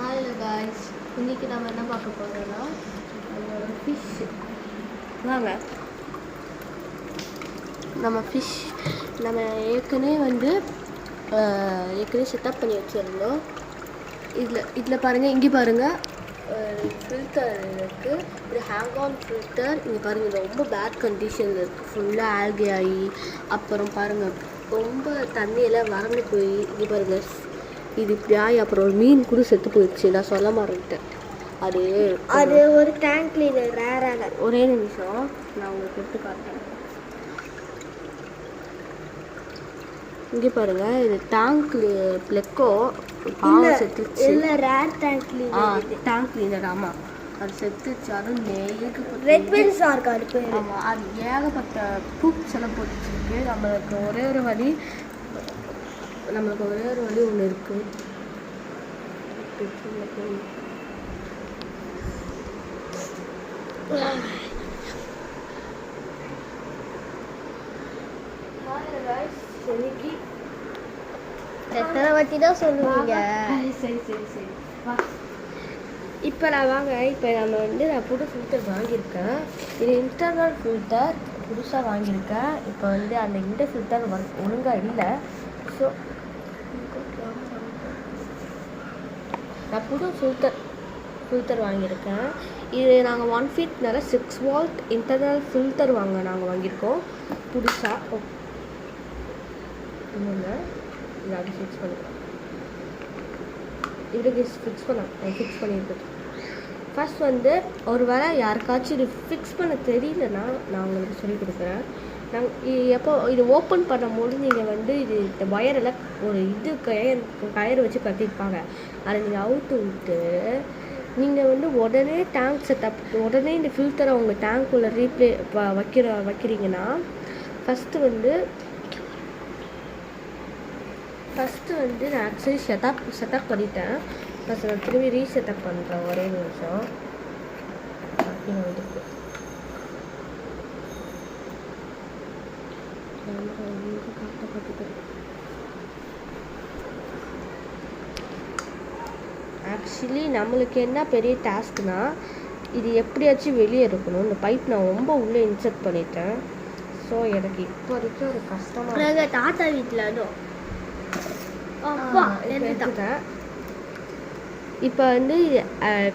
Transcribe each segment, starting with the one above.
Hello guys, இன்றைக்கி நம்ம என்ன பார்க்க போகிறோன்னா ஃபிஷ். வாங்க, நம்ம ஃபிஷ் நம்ம ஏற்கனவே செட்டப் பண்ணி வச்சுருந்தோம். இதில் பாருங்கள், இங்கே பாருங்கள் ஃபில்டர் இருக்குது. இது ஹேங் ஆன் ஃபில்டர். இங்கே பாருங்கள், இது ரொம்ப பேட் கண்டிஷனில் இருக்குது. ஃபுல்லாக ஆல்கே ஆகி அப்புறம் பாருங்கள் ரொம்ப தண்ணியெல்லாம் வறண்டு போய் இங்கே பாருங்கள் இது இப்படி ஆகி அப்புறம் ஒரு மீன் கூட செத்து போயிடுச்சு. நான் சொல்ல மாட்டேன். அது ஒரு டேங்க் கிளீனர் ரேராக. ஒரே நிமிஷம் நான் உங்களுக்கு எடுத்து காட்டுறேன். இங்கே பாருங்கள், இது டேங்க் பிளெக்கோ பாவம் செத்துச்சு. இல்லை, rare tank cleaner. Tank cleaner, ஆமாம், அது செத்துச்சு. அதுவும் ரெட் பென்ஸ் ஆர்க் அது பேர். ஆமாம், அது ஏகப்பட்ட பூப்ஸ் எல்லாம் போட்டுச்சுருக்கு. நம்மளுக்கு ஒரே ஒரு வழி ஒன்று இருக்குது. எத்தனை வாட்டி தான் சொல்லுவீங்க? சரி இப்போ நான் நான் புது ஃபில்டர் வாங்கியிருக்கேன். இது இன்டர்னல் ஃபில்டர் புதுசாக வாங்கியிருக்கேன். இப்போ அந்த இந்த ஃபில்டர் ஒழுங்காக இல்லை. ஸோ நான் புது ஃபில்டர் வாங்கியிருக்கேன். இது நாங்கள் 1 feetனால 6 volt இன்டர்னல் ஃபில்டர் நாங்கள் வாங்கியிருக்கோம் புதுசாக. இன்னொன்று இதை அப்படி ஃபிக்ஸ் பண்ணிக்கலாம். இதுக்கு ஃபிக்ஸ் பண்ணியிருக்கேன். ஃபஸ்ட் ஒரு வேளை யாருக்காச்சும் இது ஃபிக்ஸ் பண்ண தெரியலன்னா நான் உங்களுக்கு சொல்லிக் கொடுக்குறேன். எப்போ இது ஓப்பன் பண்ணும்போது நீங்கள் இது இந்த வயரெல்லாம் ஒரு கயிறு வச்சு கட்டியிருப்பாங்க. அதை நீங்கள் அவுத்து விட்டு நீங்கள் உடனே டேங்க் செட்டப் உடனே இந்த ஃபில்டரை உங்கள் டேங்க்குள்ளே வைக்கிறீங்கன்னா ஃபஸ்ட்டு நான் ஆக்சுவலி செட்டப் பண்ணிட்டேன். ஃபஸ்ட் நான் திரும்பி ரீசெட்டப் பண்ணுறேன். ஒரே நிமிஷம். ஆக்சுவலி நம்மளுக்கு என்ன பெரிய டாஸ்க்னா இது எப்படியாச்சும் வெளியே இருக்கணும். இந்த பைப் நான் ரொம்ப உள்ளே இன்செர்ட் பண்ணிட்டேன். ஸோ எனக்கு இப்போ வரைக்கும் ஒரு கஷ்டமாக தாத்தா வீட்டில் எடுத்துட்டேன். இப்போ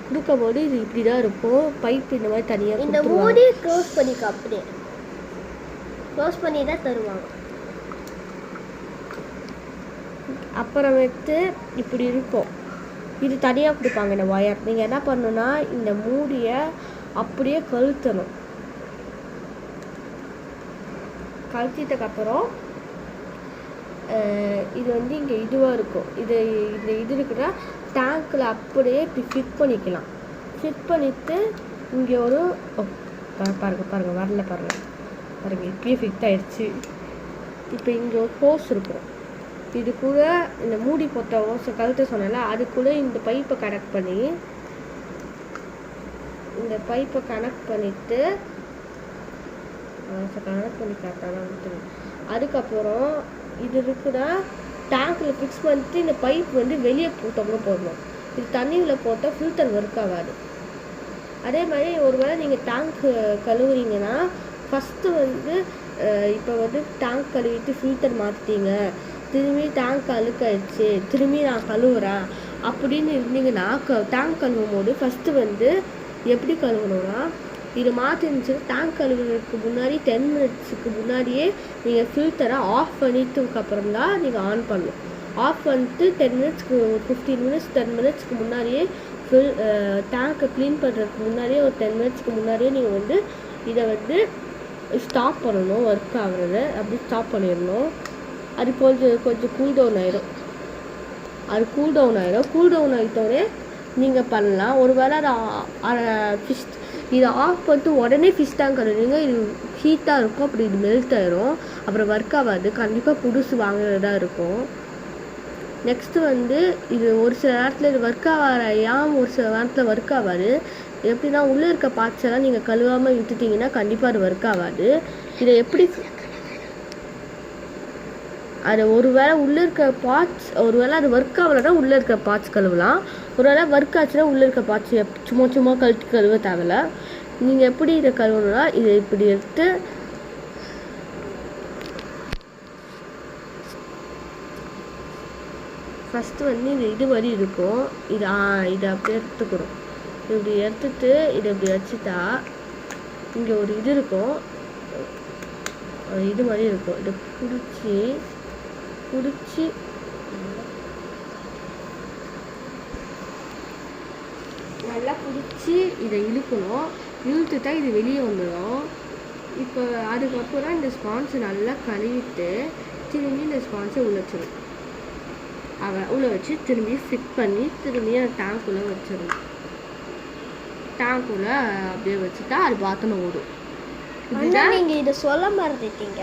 கொடுக்கும்போது இது இப்படி தான் இருக்கும். பைப் இந்த மாதிரி தனியாக இந்த மூடி க்ளோஸ் பண்ணிக்க. அப்படியே க்ளோஸ் பண்ணி தான் தருவாங்க. அப்புறமேட்டு இப்படி இருக்கும். இது தனியாக கொடுப்பாங்க இந்த ஒயர். நீங்கள் என்ன பண்ணணுன்னா இந்த மூடியை அப்படியே கழுத்தணும். கழுத்திட்டதுக்கப்புறம் இது இங்கே இதுவாக இருக்கும். இது இருக்குன்னா டேங்க்கில் அப்படியே இப்படி ஃபிட் பண்ணிக்கலாம். ஃபிட் பண்ணிவிட்டு இங்கே ஒரு பாருங்கள் வரல பாருங்கள் இப்படியே ஃபிட் ஆகிடுச்சு. இப்போ இங்கே ஒரு ஹோஸ் இருக்கும். இது கூட இந்த மூடி போட்ட ஹோஸை கழுத்த சொன்னல, அது கூட இந்த பைப்பை கனெக்ட் பண்ணிவிட்டு அதுக்கப்புறம் இது இருக்குன்னா டேங்க்கில் ஃபிக்ஸ் பண்ணிட்டு இந்த பைப் வெளியே தொங்க போடணும். இது தண்ணியில் போட்டால் ஃபில்டர் ஒர்க் ஆகாது. அதே மாதிரி ஒரு வேளை நீங்கள் டேங்க் கழுவுறீங்கன்னா ஃபஸ்ட்டு இப்போ டேங்க் கழுவிட்டு ஃபில்டர் மாற்றிட்டீங்க, திரும்பி டேங்க் அழுக்காயிடுச்சு, திரும்பி நான் கழுவுறேன் அப்படின்னு இருந்தீங்கன்னா டேங்க் கழுவும் போது ஃபஸ்ட்டு எப்படி கழுவணும்னா இது மாற்றிருந்துச்சுன்னா டேங்க் கழுவுறதுக்கு முன்னாடி 10 minutesக்கு முன்னாடியே நீங்கள் ஃபில்டரை ஆஃப் பண்ணிட்டதுக்கப்புறம் தான் நீங்கள் ஆன் பண்ணணும். ஆஃப் பண்ணிட்டு 10 minutesக்கு 15 minutes 10 minutesக்கு முன்னாடியே டேங்க்கை க்ளீன் பண்ணுறதுக்கு முன்னாடியே ஒரு 10 minutesக்கு முன்னாடியே நீங்கள் இதை ஸ்டாப் பண்ணணும். ஒர்க் ஆகுறத அப்படி ஸ்டாப் பண்ணிடணும். அது கொஞ்சம் கூல் டவுன் ஆகிடும். கூல் டவுன் ஆகிட்டோடனே நீங்கள் பண்ணலாம். ஒரு வேளை ஃபிஷ் இதை ஆஃப் பண்ணிட்டு உடனே ஃபிஷ் டேங்க் கழுவுறீங்க, இது ஹீட்டாக இருக்கும். அப்படி இது மெல்ட் ஆகிடும். அப்புறம் ஒர்க் ஆகாது. கண்டிப்பாக புதுசு வாங்குறதா இருக்கும். நெக்ஸ்ட்டு இது ஒரு சில நேரத்தில் இது ஒர்க் ஆகாது. ஒரு சில நேரத்தில் ஒர்க் ஆகாது. எப்படின்னா உள்ளே இருக்க பார்ட்ஸ் எல்லாம் நீங்கள் கழுவாமல் விட்டுட்டிங்கன்னா கண்டிப்பாக அது ஒர்க் ஆகாது. இதை எப்படி அது ஒரு வேளை உள்ளே இருக்க பார்ட்ஸ் ஒரு வேளை அது ஒர்க் ஆகலைன்னா உள்ளே இருக்க பார்ட்ஸ் கழுவலாம். ஒரு வேளை ஒர்க் ஆச்சுன்னா உள்ளே இருக்க பார்ட்ஸ் சும்மா சும்மா கழட்டி கழுவ தேவையில்ல. நீங்கள் எப்படி இதை கழுவணும்னா இதை இப்படி எடுத்து ஃபஸ்ட்டு வந்து இது மாதிரி இருக்கும். இதை அப்படியே எடுத்துக்கணும். இப்படி எடுத்துட்டு இதை இப்படி வச்சுட்டா இங்கே ஒரு இது இருக்கும், இது மாதிரி இருக்கும். இதை பிடிச்சி நல்லா பிடிச்சி இதை இழுக்கணும். இழுத்துட்டா இது வெளியே வந்துடும். இப்போ அதுக்கப்புறம் இந்த ஸ்பான்ஸை நல்லா கழுவிட்டு திரும்பி இந்த ஸ்பான்ஸை உள்ள வச்சு திரும்பி ஃபிட் பண்ணி திரும்பி அந்த டேங்க்குள்ளே வச்சிடணும். டேங்க்குள்ளே அப்படியே வச்சுட்டா அது பாத்திரம் ஓடும். நீங்கள் இதை சொல்ல மறந்துட்டீங்க.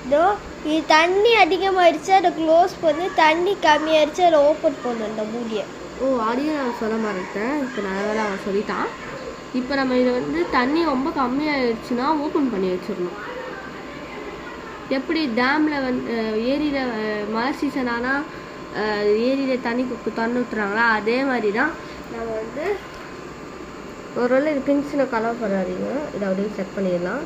இதோ இது தண்ணி அதிகமாகிடுச்சு, அதை க்ளோஸ் பண்ணி, தண்ணி கம்மியாகிடுச்சு அதை ஓப்பன் பண்ணணும் இந்த மூடியை. அதையும் நான் சொல்ல மறந்துட்டேன். இப்போ நல்ல அவன் சொல்லிட்டான். இப்போ நம்ம இதை வந்து தண்ணி ரொம்ப கம்மியாகிடுச்சுன்னா ஓப்பன் பண்ணி வச்சிடணும். எப்படி டேமில் வந்து ஏரியில் மழை சீசன் ஆனால் ஏரியில் தண்ணி திறந்து விட்டுறாங்களா, அதே மாதிரி தான் நம்ம வந்து ஒரு வேளை இது பிங்க்ஸில் கலர் பண்ணாதீங்க. இதை அப்படியே செக் பண்ணிடலாம்.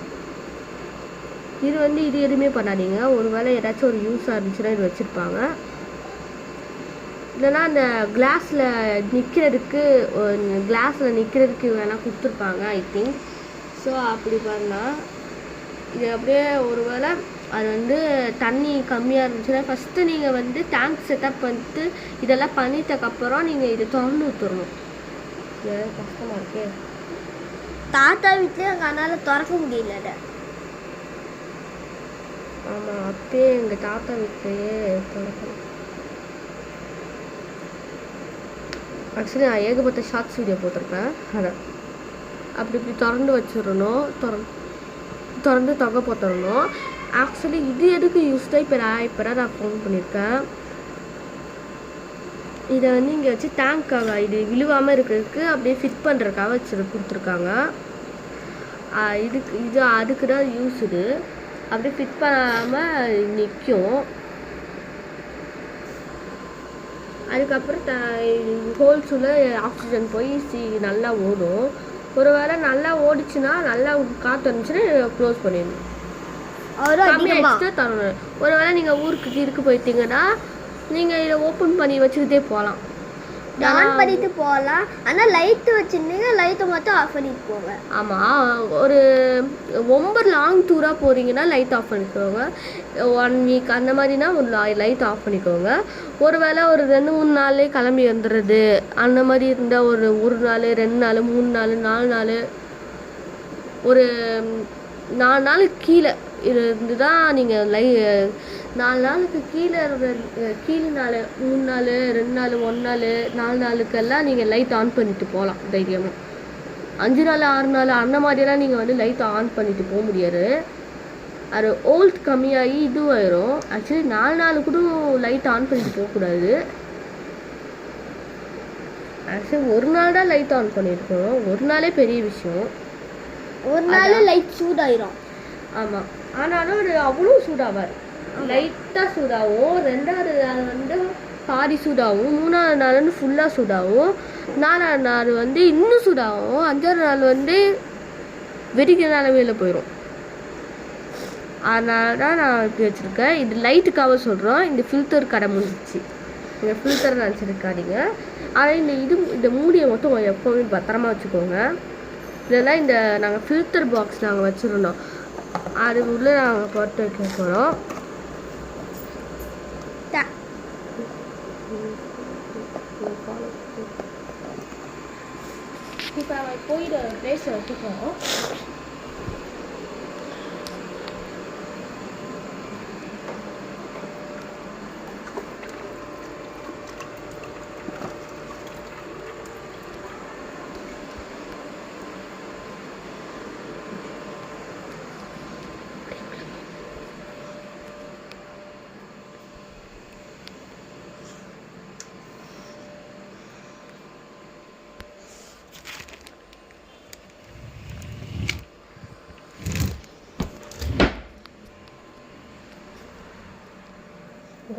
இது வந்து இது எதுவுமே பண்ணாதீங்க. ஒரு வேளை ஏதாச்சும் ஒரு யூஸாக இருந்துச்சுன்னா இது வச்சுருப்பாங்க. இல்லைன்னா அந்த கிளாஸில் நிற்கிறதுக்கு வேணால் கொடுத்துருப்பாங்க ஐ திங்க். ஸோ அப்படி பண்ணால் இது அப்படியே ஒரு வேளை அது வந்து தண்ணி கம்மியாக இருந்துச்சுன்னா ஃபஸ்ட்டு நீங்கள் வந்து டேங்க் செட்டப் பண்ணிட்டு இதெல்லாம் பண்ணிட்டதுக்கப்புறம் நீங்கள் இதை திறந்து ஊற்றுறணும். கஷ்டமாக இருக்கே. தாத்தா வீட்லேயும் எங்கள் அண்ணால் திறக்க முடியல. ஆமாம், அப்பயே எங்கள் தாத்தா வீட்லேயே திறக்கணும். ஆக்சுவலி நான் ஏகப்பட்ட ஷார்ட்ஸ் வீடியோ போட்டிருப்பேன். அதை இப்படி திறந்து வச்சிடணும். திறந்து தொகை போட்டுடணும். ஆக்சுவலி இது எதுக்கு யூஸ் தான் இப்போ நான் ஃபோன் பண்ணியிருக்கேன். இதை வந்து இங்கே வச்சு டேங்க்காக இது விழுவாமல் இருக்கிறதுக்கு அப்படியே ஃபிட் பண்ணுறதுக்காக கொடுத்துருக்காங்க. அதுக்கு தான் யூஸ். இது அப்படியே ஃபிட் பண்ணாமல் நிற்கும். அதுக்கப்புறம் ஹோல்ஸ் உள்ள ஆக்சிஜன் போய் நல்லா ஓடும். ஒரு வேளை நல்லா ஓடிச்சுன்னா நல்லா காற்று வந்துச்சுன்னா க்ளோஸ் பண்ணிடணும். தரணும். ஒரு வேளை நீங்கள் ஊருக்கு போயிட்டீங்கன்னா நீங்கள் இதை ஓப்பன் பண்ணி வச்சுக்கிட்டே போகலாம். ஆன் பண்ணிட்டு போகலாம். ஆனால் லைட்டு வச்சுருந்தீங்க, லைட்டை மட்டும் ஆஃப் பண்ணிட்டு போங்க. ஆமாம், ஒரு ரொம்ப லாங் டூராக போகிறீங்கன்னா லைட் ஆஃப் பண்ணிக்கோங்க. 1 வீக் அந்த மாதிரினா ஒரு லைட் ஆஃப் பண்ணிக்கோங்க. ஒரு வேளை ஒரு 2-3 நாள்லே கிளம்பி வந்துடுறது அந்த மாதிரி இருந்தால் ஒரு நாள் 2 நாள் 3 நாள் 4 நாள் ஒரு 4 நாளுக்கு கீழே இருந்து தான் நீங்கள் 4 நாளுக்கு கீழே நாள் 3 நாள் 2 நாள் 1 நாள் 4 நாளுக்கெல்லாம் நீங்கள் லைட் ஆன் பண்ணிட்டு போகலாம் தைரியமாக. 5 நாள் 6 நாள் அந்த மாதிரியெல்லாம் நீங்கள் வந்து லைட் ஆன் பண்ணிட்டு போக முடியாது. அது ஓல்ட் கம்மியாகி இதுவாயிரும். ஆக்சுவலி 4 நாள் கூட லைட் ஆன் பண்ணிட்டு போகக்கூடாது. ஆக்சுவலி ஒரு நாள் தான் லைட் ஆன் பண்ணியிருக்கணும். ஒரு நாளே பெரிய விஷயம். ஒரு நாள் லைட் சூடாயிரும். ஆமாம், ஆனாலும் அது அவ்வளோ சூடாகாது. லைட்டாக சூடாகும். 2வது நாள் வந்து பாதி சூடாகும். 3வது நாள் வந்து ஃபுல்லாக சூடாகும். 4வது நாள் வந்து இன்னும் சூடாகும். 5வது நாள் வந்து வெடிக்கிற நிலமையில் போயிடும். அதனால தான் நான் இப்படி வச்சுருக்கேன். இது லைட்டுக்காக சொல்கிறோம். இந்த ஃபில்டர் கடை முடிஞ்சிச்சு. இந்த ஃபில்டர் நினச்சிருக்காதீங்க. ஆனால் இந்த மூடியை மட்டும் எப்போவுமே பத்திரமா வச்சுக்கோங்க. இதெல்லாம் நாங்கள் ஃபில்டர் பாக்ஸ் நாங்கள் வச்சுருந்தோம். அது உள்ளே நாங்கள் போட்டு வைக்க போகிறோம். இப்போ நம்ம போய் இதை பிளேஸில் வச்சுக்கோம்.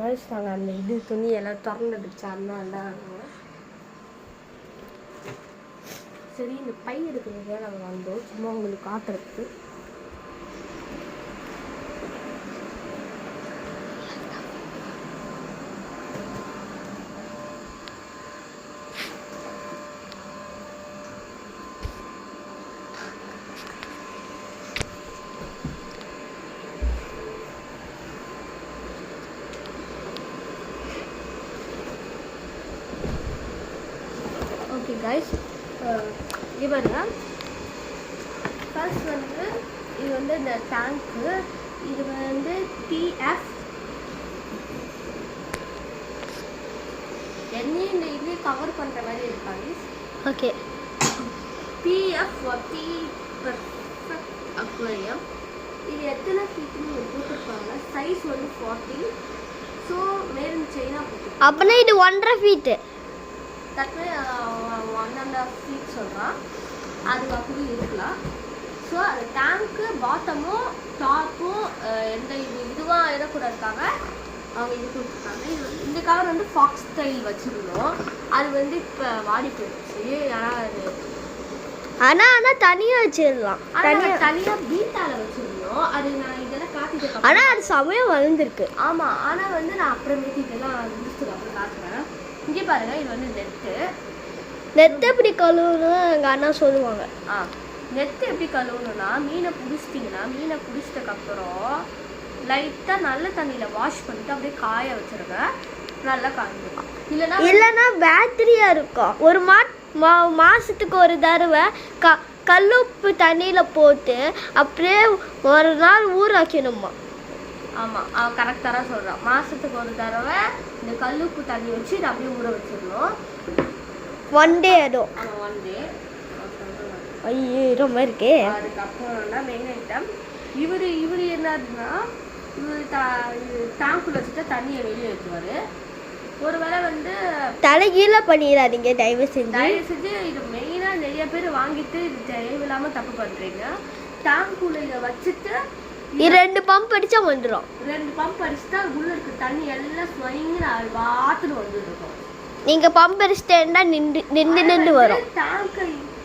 guys, நாங்கள் அந்த இது துணி எல்லாம் திறந்துடுச்சு அதனால தான். சரி இந்த பை எடுக்கிறதுக்காக நாங்கள் வந்தோம் சும்மா உங்களுக்கு காட்டுறதுக்கு. ஓகே கைஸ், இது பாருங்க. ஃபர்ஸ்ட் வந்து இது வந்து இந்த டேங்க்கு. இது வந்து TF என்னையும் இந்த இதுலேயே கவர் பண்ணுற மாதிரி இருக்காங்க. ஓகே. PF perfect aquarium. இது எத்தனை ஃபீட்னு போட்டிருப்பாங்க. சைஸ் வந்து 40. ஸோ மேட் இன் சைனா போட்டு அப்படின்னா இது 1.5 ஃபீட்டு. தட்டு 1.5 ஃபீட் சொல்கிறான். அது அப்படி இருக்கலாம். ஸோ அது டேங்க்கு பாட்டமும் டாப்பும் எந்த இதுவாக ஆயிடக்கூடாதுக்காக அவங்க இது கொடுத்துருக்காங்க. இது வந்து இந்த கவர் வந்து ஃபாக்ஸ் ஸ்டைல் வச்சுருந்தோம். அது வந்து இப்போ வாடி போயிடுச்சு. ஆனால் தனியாக வச்சிடலாம். தனியாக பீட்டாவில் வச்சுருந்தோம். அது நான் இதெல்லாம் காட்டிட்டு ஆனால் அது சமயம் வளர்ந்துருக்கு. ஆமாம், ஆனால் வந்து நான் அப்புறமேட்டு இதெல்லாம் முடிச்சுட்டு அப்புறம் காட்டுறேன். இங்கே பாருங்க, இது வந்து நெத்து எப்படி கழுவுன்னு எங்கள் அண்ணா சொல்லுவாங்க. நெத்து எப்படி கழுவணும்னா மீனை பிடிச்சிட்டதுக்கப்புறம் லைட்டாக நல்ல தண்ணியில் வாஷ் பண்ணிட்டு அப்படியே காய வச்சுருங்க. நல்லா காஞ்சிடும். இல்லைன்னா பேக்டீரியா இருக்கும். ஒரு மாதத்துக்கு ஒரு தடவை கல்லுப்பு தண்ணியில் போட்டு அப்படியே ஒரு நாள் ஊற வைக்கணுமா. ஆமாம், அவன் கரெக்டாக தான் சொல்கிறான். மாதத்துக்கு ஒரு தடவை இந்த கல்லுப்பு தண்ணி வச்சு இதை அப்படியே ஊற வச்சிடணும். 1 டே அதுவும். ஆமாம், 1 டே. ஐயோ ரொம்ப இருக்கே. அதுக்கப்புறம் தான் மெயின் ஐட்டம். இவர் என்னதுன்னா டேங்க்குள்ள வச்சுட்டா தண்ணியை வெளியே வச்சுவார். ஒரு வேளை வந்து தலைகீழ பண்ணிடாதீங்க தயவு செஞ்சு. இது மெயினாக நிறைய பேர் வாங்கிட்டு இது தேவையில்லாமல் தப்பு பண்ணுறீங்க. டேங்க்குள்ள இதை வச்சுட்டு 2 பம்ப் அடிச்சா வந்துடும். 2 பம்ப் அடிச்சுட்டா உள்ள இருக்க தண்ணி எல்லாம் ஸ்வைங்கிற வாத்துன்னு வந்துருக்கும். நீங்க பம்ப் அடிச்சிட்டேன்னா நின்று வரும்.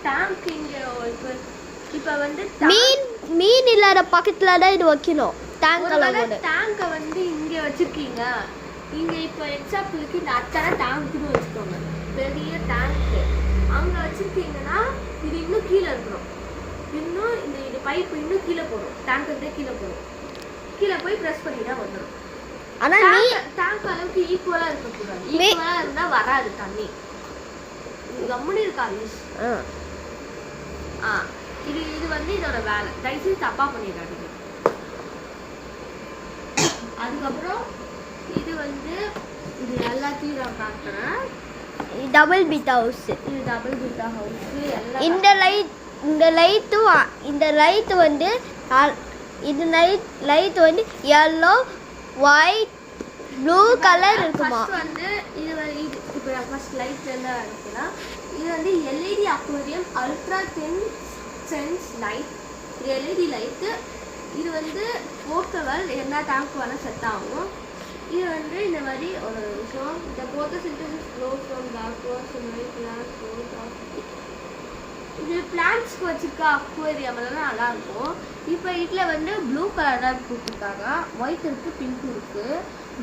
டேங்க் இங்க இப்ப வந்து மீன் இல்லாத பக்கத்துல தான் இது வைக்கணும். டேங்கை வந்து இங்க வச்சிருக்கீங்க. இங்க இப்ப எக்ஸாம்பிளுக்கு இந்த அத்தனை டேங்க்னு வச்சுக்கோங்க. பெரிய டேங்க் அங்க வச்சிருக்கீங்கன்னா இது இன்னும் கீழே இருக்கணும். இன்னும் இந்த பைப் இன்னும் கீழே போடும். டேங்க் வந்து கீழே போடும். கீழே போய் ப்ரெஸ் பண்ணிட்டா வந்துடும். ஆனா டேங்க் அளவுக்கு ஈக்குவலா இருக்கக்கூடாது. ஈக்குவலா இருந்தா வராது தண்ணி. கம்முனு இருக்காது. இது வந்து இதோட வேலை. தயவுசெய்து தப்பா பண்ணிடாதீங்க. அதுக்கப்புறம் இது வந்து இது எல்லாத்தையும் நான் காட்டுறேன். Double beta house. இது டபுள் பீட்டா ஹவுஸ். இந்த லைட் வந்து yellow white blue கலர் இருக்குமா. ஃபர்ஸ்ட் வந்து இது இப்போ ஃபர்ஸ்ட் லைட் என்ன இருக்குன்னா இது வந்து LED aquarium ultra thin sense light. இது LED லைட். இது வந்து போக்கவல் எல்லா டேங்க் வேணா செட் ஆகும். இது வந்து இந்த மாதிரி ஒரு விஷயம். இந்த போட்டோசிந்தசிஸ் க்ளோஸ் ஃப்ரம் பேக்வர்ட்ஸ் இது பிளான்ட்ஸ்க்கு வச்சுருக்க அக்வேரியம் எல்லாம் நல்லா இருக்கும். இப்போ இதில் வந்து ப்ளூ கலர் தான் கொடுத்துருக்காங்க. ஒயிட் இருக்கு, பிங்க் இருக்கு,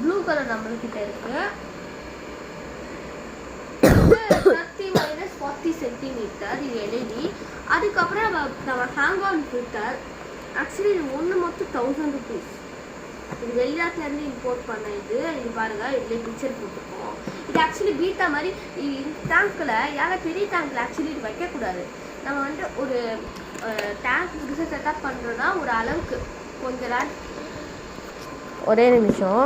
ப்ளூ கலர் நம்மள்கிட்ட இருக்கு. 30-40 சென்டிமீட்டர் இது LED. அதுக்கப்புறம் நம்ம ஹேங் ஆன் ஃபில்டர். ஆக்சுவலி இது ஒன்று மொத்தம் 1000 rupees. இது வெளிநாட்டிலேருந்து இம்போர்ட் பண்ண இது பாருங்க. இதுலேயே பிக்சர் போட்டுருக்கோம். இது ஆக்சுவலி பீட்டா மாதிரி டேங்க்கில் யாரை பெரிய டேங்க்கில் ஆக்சுவலி இது வைக்கக்கூடாது. நம்ம வந்து ஒரு டேங்க் புதுசாக செட்டப் பண்ணுறோன்னா ஒரு அளவுக்கு கொஞ்ச நேரம். ஒரே நிமிஷம்.